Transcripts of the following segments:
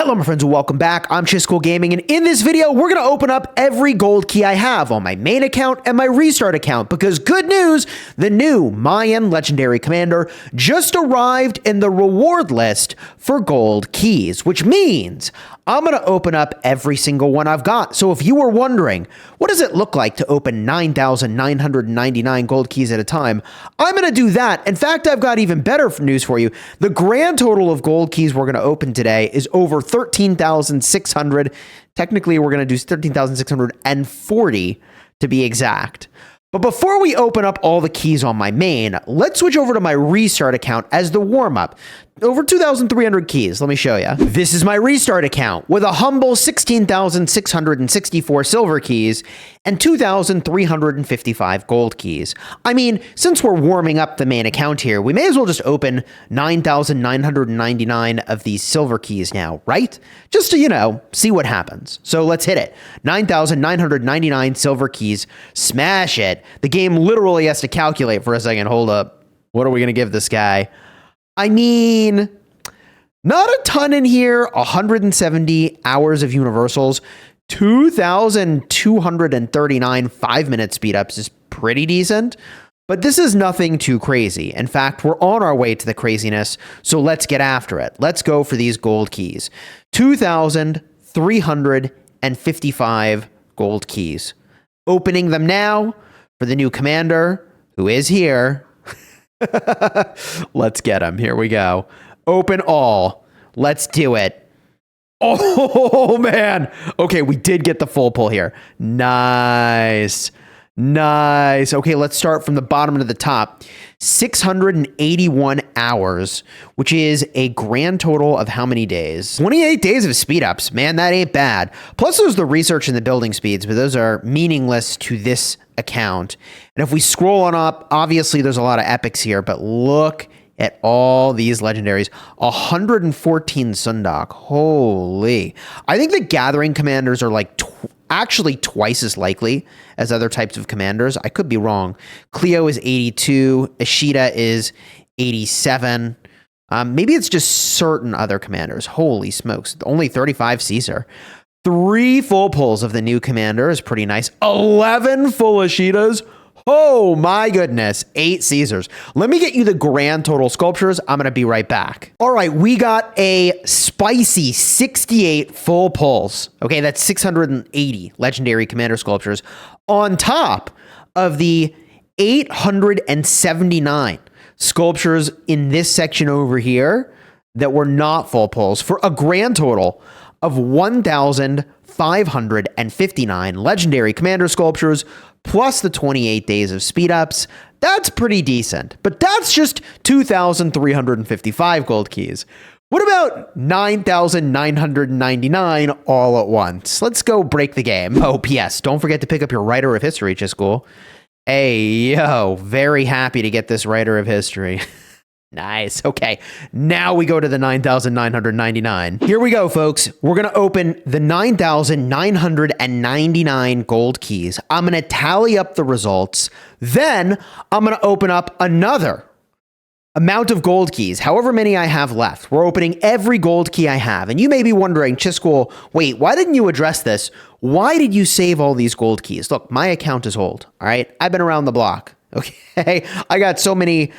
Hello my friends and welcome back. I'm Chisgule Gaming, and in this video we're going to open up every gold key I have on my main account and my restart account because good news, the new Mayan Legendary Commander just arrived in the reward list for gold keys, which means I'm going to open up every single one I've got. So if you were wondering, what does it look like to open 9,999 gold keys at a time? I'm going to do that. In fact, I've got even better news for you. The grand total of gold keys we're going to open today is over 13,600. Technically, we're going to do 13,640 to be exact. But before we open up all the keys on my main, let's switch over to my restart account as the warm-up. Over 2,300 keys. Let me show you. This is my restart account with a humble 16,664 silver keys and 2,355 gold keys. I mean, since we're warming up the main account here, we may as well just open 9,999 of these silver keys now, right? Just to, see what happens. So let's hit it. 9,999 silver keys. Smash it. The game literally has to calculate for a second. Hold up. What are we going to give this guy? I mean, not a ton in here. 170 hours of universals, 2,239 5-minute speedups is pretty decent, but this is nothing too crazy. In fact, we're on our way to the craziness, so let's get after it. Let's go for these gold keys. 2,355 gold keys. Opening them now for the new commander, who is here. Let's get him. Here we go. Open all. Let's do it. Oh, man. Okay, we did get the full pull here. Nice. Nice. Okay, let's start from the bottom to the top. 681 hours, which is a grand total of how many days? 28 days of speed ups. Man, that ain't bad. Plus, there's the research and the building speeds, but those are meaningless to this account. And if we scroll on up, obviously there's a lot of epics here, but look at all these legendaries. 114 Sundok. Holy. I think the gathering commanders are like actually twice as likely as other types of commanders. I could be wrong. Cleo is 82. Ishida is 87. Maybe it's just certain other commanders. Holy smokes. Only 35 Caesar. 3 full pulls of the new commander is pretty nice. 11 full Ishidas. Oh my goodness. 8 Caesars. Let me get you the grand total sculptures. I'm going to be right back. All right. We got a spicy 68 full pulls. Okay. That's 680 legendary commander sculptures on top of the 879 sculptures in this section over here that were not full pulls for a grand total of 1,559 legendary commander sculptures plus the 28 days of speed ups. That's pretty decent, but that's just 2,355 gold keys. What about 9,999 all at once? Let's go break the game. Oh, P.S. Don't forget to pick up your Writer of History, Chisgule. Hey, yo, very happy to get this Writer of History. Nice. Okay. Now we go to the 9,999. Here we go, folks. We're going to open the 9,999 gold keys. I'm going to tally up the results. Then I'm going to open up another amount of gold keys, however many I have left. We're opening every gold key I have. And you may be wondering, Chisgule, wait, why didn't you address this? Why did you save all these gold keys? Look, my account is old. All right. I've been around the block. Okay. I got so many,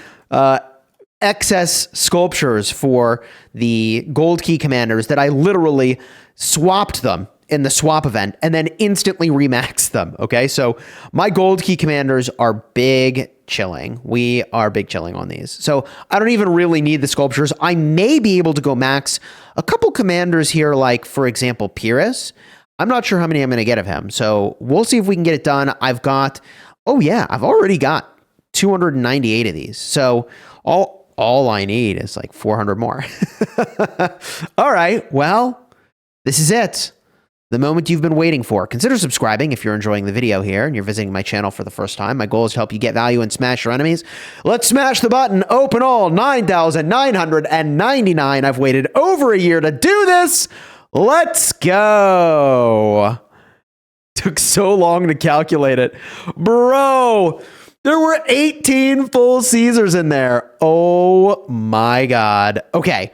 excess sculptures for the gold key commanders that I literally swapped them in the swap event and then instantly remaxed them. Okay, so my gold key commanders are big chilling. We are big chilling on these. So I don't even really need the sculptures. I may be able to go max a couple commanders here, like, for example, Pyrrhus. I'm not sure how many I'm going to get of him. So we'll see if we can get it done. I've already got 298 of these. So all I need is like 400 more. All right. Well, this is it. The moment you've been waiting for. Consider subscribing if you're enjoying the video here and you're visiting my channel for the first time. My goal is to help you get value and smash your enemies. Let's smash the button. Open all 9,999. I've waited over a year to do this. Let's go. Took so long to calculate it. Bro, there were 18 full Caesars in there. Oh my God. Okay.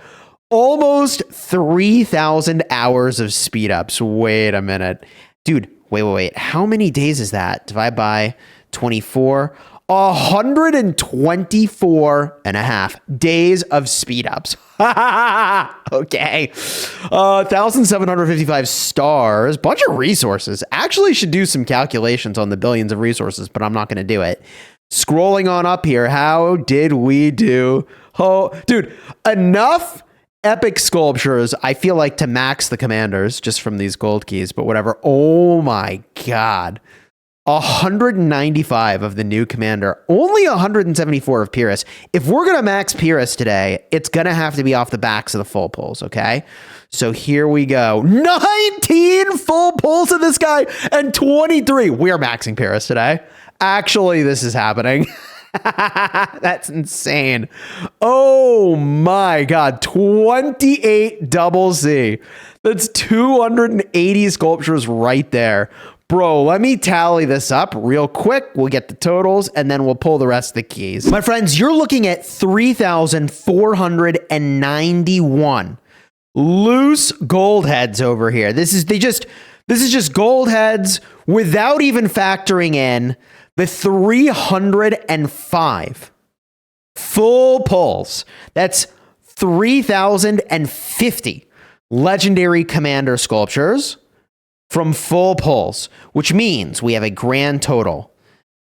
Almost 3,000 hours of speed ups. Wait a minute. Dude, wait. How many days is that? Divide by 24. 124 and a half days of speed ups. Okay. 1,755 stars. Bunch of resources. Actually should do some calculations on the billions of resources, but I'm not going to do it. Scrolling on up here. How did we do? Oh, dude, enough epic sculptures, I feel like, to max the commanders just from these gold keys, but whatever. Oh my God. 195 of the new commander, only 174 of Pyrrhus. If we're going to max Pyrrhus today, it's going to have to be off the backs of the full pulls, okay? So here we go. 19 full pulls of this guy and 23. We're maxing Pyrrhus today. Actually, this is happening. That's insane. Oh my God. 28 double Z. That's 280 sculptures right there. Bro, let me tally this up real quick. We'll get the totals and then we'll pull the rest of the keys. My friends, you're looking at 3,491 loose gold heads over here. This is just gold heads without even factoring in the 305 full pulls. That's 3,050 legendary commander sculptures from full pulls, which means we have a grand total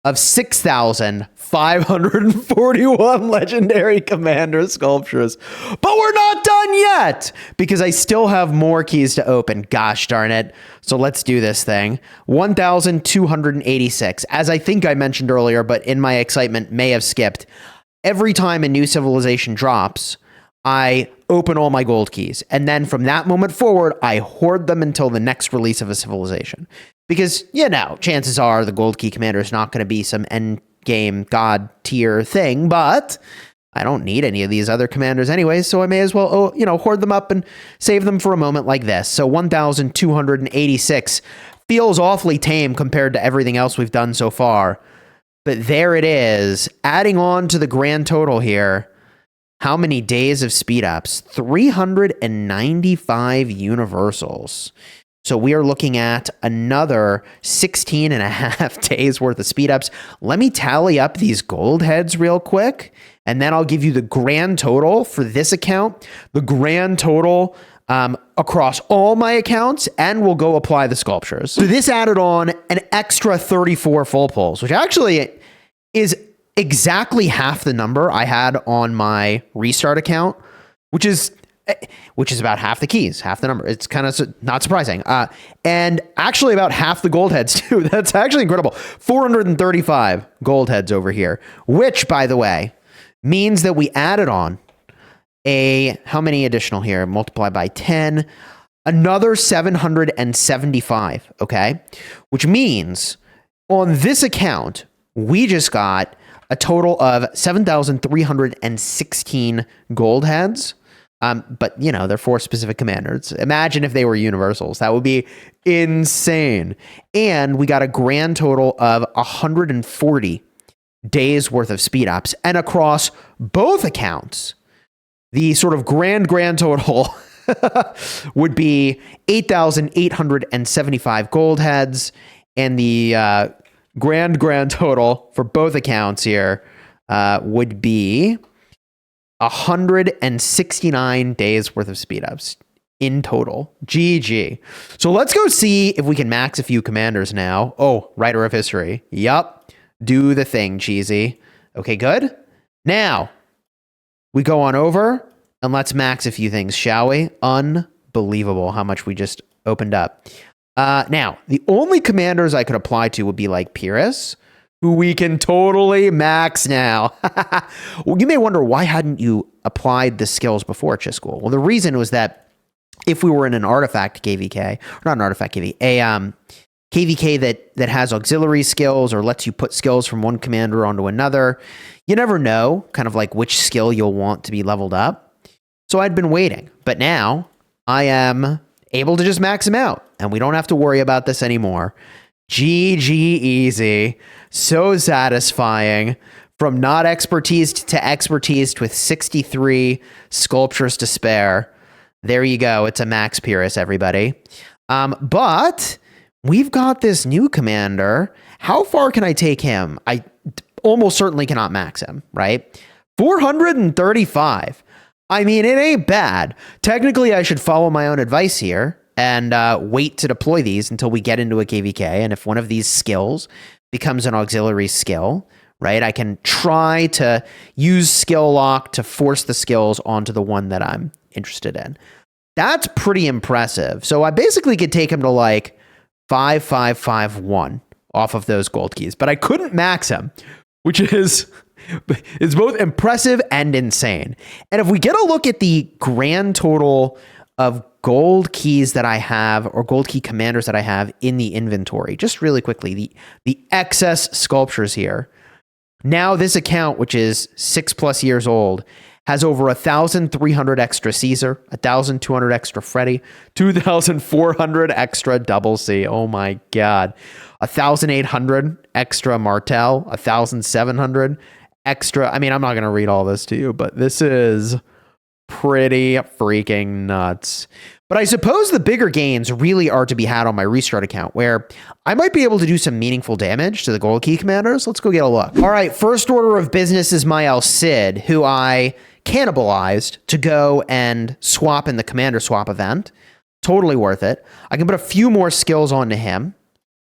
of 6,541 legendary commander sculptures. But we're not done yet because I still have more keys to open. Gosh darn it. So let's do this thing. 1,286. As I think I mentioned earlier, but in my excitement may have skipped. Every time a new civilization drops, I open all my gold keys. And then from that moment forward, I hoard them until the next release of a civilization. Because, you know, chances are the gold key commander is not going to be some end game god tier thing, but I don't need any of these other commanders anyway, so I may as well, hoard them up and save them for a moment like this. So 1,286 feels awfully tame compared to everything else we've done so far. But there it is, adding on to the grand total here. How many days of speed ups? 395 universals. So we are looking at another 16 and a half days worth of speed ups. Let me tally up these gold heads real quick, and then I'll give you the grand total for this account, the grand total across all my accounts, and we'll go apply the sculptures. So this added on an extra 34 full pulls, which actually is exactly half the number I had on my restart account, which is about half the keys, half the number. It's kind of not surprising. And actually about half the gold heads too. That's actually incredible. 435 gold heads over here, which, by the way, means that we added on how many additional here? Multiply by 10, another 775, okay? Which means on this account, we just got a total of 7,316 gold heads. But, they're for specific commanders. Imagine if they were universals. That would be insane. And we got a grand total of 140 days worth of speed ups. And across both accounts, the sort of grand total would be 8,875 gold heads. And the grand total for both accounts here would be 169 days worth of speed ups in total. GG. So let's go see if we can max a few commanders now. Oh, writer of history. Yup. Do the thing, Cheesy. Okay, good. Now we go on over and let's max a few things, shall we? Unbelievable how much we just opened up. Now, the only commanders I could apply to would be like Pyrrhus, who we can totally max now. Well, you may wonder, why hadn't you applied the skills before Chisgule? Well, the reason was that if we were in an artifact KVK, or not an artifact KV, a KVK that has auxiliary skills or lets you put skills from one commander onto another, you never know kind of like which skill you'll want to be leveled up. So I'd been waiting, but now I am able to just max him out, and we don't have to worry about this anymore. GG easy. So satisfying. From not expertise to expertise with 63 sculptures to spare. There you go. It's a max Pyrrhus, everybody. But we've got this new commander. How far can I take him? I almost certainly cannot max him, right? 435. I mean, it ain't bad. Technically, I should follow my own advice here and wait to deploy these until we get into a KVK. And if one of these skills becomes an auxiliary skill, right, I can try to use skill lock to force the skills onto the one that I'm interested in. That's pretty impressive. So I basically could take him to like 5551 off of those gold keys, but I couldn't max him, which is both impressive and insane. And if we get a look at the grand total of gold keys that I have, or gold key commanders that I have in the inventory, just really quickly, the excess sculptures here. Now this account, which is 6+ years old, has over 1,300 extra Caesar, 1,200 extra Freddy, 2,400 extra Double C. Oh my God. 1,800 extra Martel, 1,700 extra. I mean, I'm not going to read all this to you, but this is pretty freaking nuts. But I suppose the bigger gains really are to be had on my restart account, where I might be able to do some meaningful damage to the gold key commanders. Let's go get a look. All right, first order of business is my El Cid, who I cannibalized to go and swap in the commander swap event. Totally worth it. I can put a few more skills onto him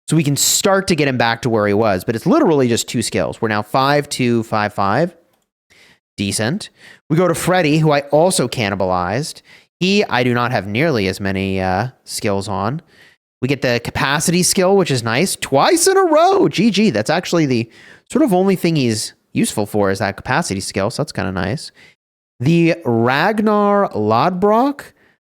so we can start to get him back to where he was, but it's literally just 2 skills. We're now 5-2, 5-5. Decent. We go to Freddy, who I also cannibalized. I do not have nearly as many skills on. We get the capacity skill, which is nice. Twice in a row. GG. That's actually the sort of only thing he's useful for, is that capacity skill, so that's kind of nice. The Ragnar Lodbrok.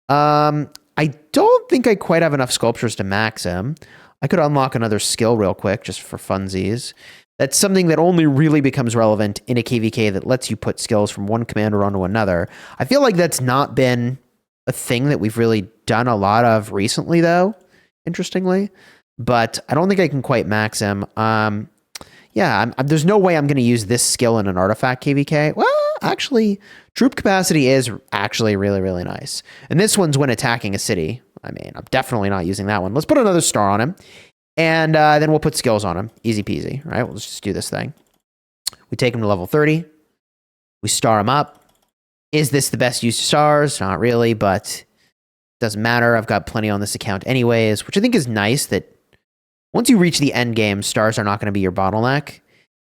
I don't think I quite have enough sculptures to max him. I could unlock another skill real quick just for funsies. That's something that only really becomes relevant in a KVK that lets you put skills from one commander onto another. I feel like that's not been a thing that we've really done a lot of recently, though, interestingly. But I don't think I can quite max him. There's no way I'm going to use this skill in an artifact KVK. Well, actually, troop capacity is actually really, really nice. And this one's when attacking a city. I mean, I'm definitely not using that one. Let's put another star on him. And then we'll put skills on him. Easy peasy, right? We'll just do this thing. We take him to level 30. We star him up. Is this the best use of stars? Not really, but doesn't matter. I've got plenty on this account anyways, which I think is nice that once you reach the end game, stars are not going to be your bottleneck.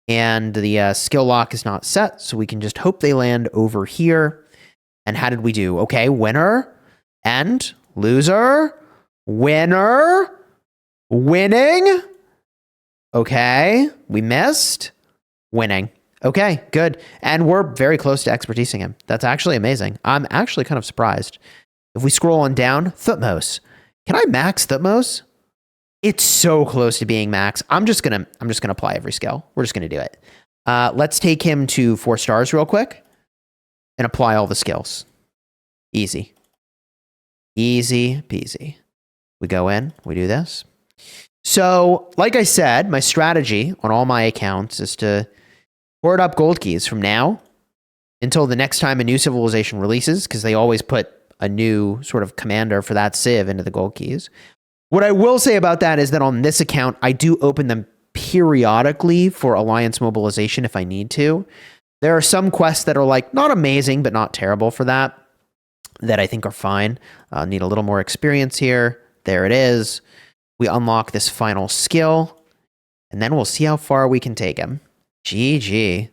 And the skill lock is not set, so we can just hope they land over here. And how did we do? Okay, winner, end, loser, winner, winning. Okay, we missed, winning. Okay, good. And we're very close to expertising him. That's actually amazing. I'm actually kind of surprised. If we scroll on down, Thutmose. Can I max Thutmose? It's so close to being max. I'm just gonna apply every skill. We're just gonna do it. Let's take him to 4 stars real quick and apply all the skills. Easy. Easy peasy. We go in, we do this. So, like I said, my strategy on all my accounts is to hoard up gold keys from now until the next time a new civilization releases, because they always put a new sort of commander for that civ into the gold keys. What I will say about that is that on this account, I do open them periodically for alliance mobilization if I need to. There are some quests that are like not amazing, but not terrible for that I think are fine. Need a little more experience here. There it is. We unlock this final skill, and then we'll see how far we can take him. GG.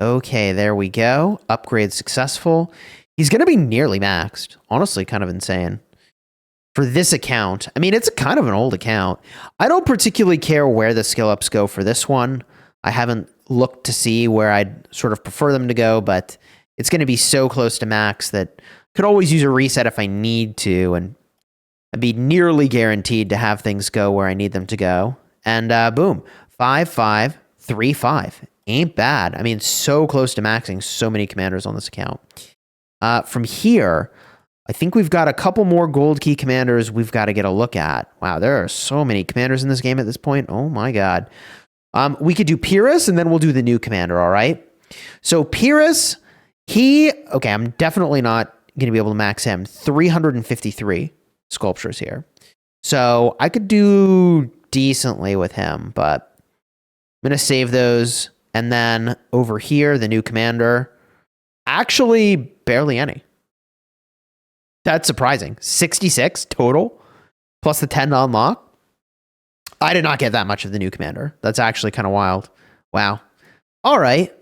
Okay, there we go. Upgrade successful. He's going to be nearly maxed. Honestly, kind of insane. For this account, I mean, it's kind of an old account. I don't particularly care where the skill ups go for this one. I haven't looked to see where I'd sort of prefer them to go, but it's going to be so close to max that I could always use a reset if I need to, and I'd be nearly guaranteed to have things go where I need them to go. And boom, 5-5-3-5. Ain't bad. I mean, so close to maxing so many commanders on this account. From here, I think we've got a couple more gold key commanders we've got to get a look at. Wow, there are so many commanders in this game at this point. Oh my God. We could do Pyrrhus, and then we'll do the new commander, all right? So Pyrrhus, okay, I'm definitely not going to be able to max him. 353 sculptures here. So I could do decently with him, but I'm going to save those. And then over here, the new commander, actually barely any. That's surprising. 66 total, plus the 10 to unlock. I did not get that much of the new commander. That's actually kind of wild. Wow. All right.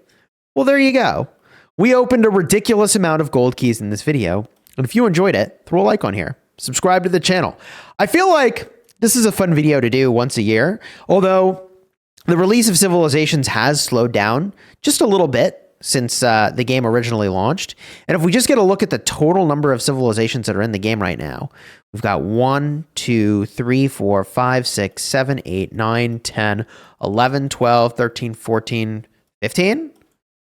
Well, there you go. We opened a ridiculous amount of gold keys in this video. And if you enjoyed it, throw a like on here. Subscribe to the channel. I feel like this is a fun video to do once a year, although the release of Civilizations has slowed down just a little bit since the game originally launched. And if we just get a look at the total number of civilizations that are in the game right now, we've got 1, 2, 3, 4, 5, 6, 7, 8, 9, 10, 11, 12, 13, 14, 15?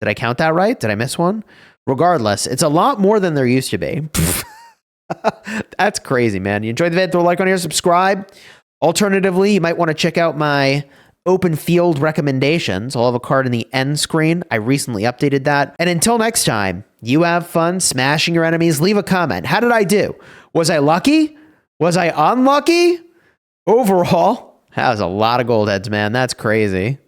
Did I count that right? Did I miss one? Regardless, it's a lot more than there used to be. That's crazy, man. You enjoyed the video? Throw a like on here, subscribe. Alternatively, you might want to check out my open field recommendations. I'll have a card in the end screen. I recently updated that. And until next time, you have fun smashing your enemies. Leave a comment. How did I do? Was I lucky? Was I unlucky? Overall, that was a lot of gold heads, man. That's crazy.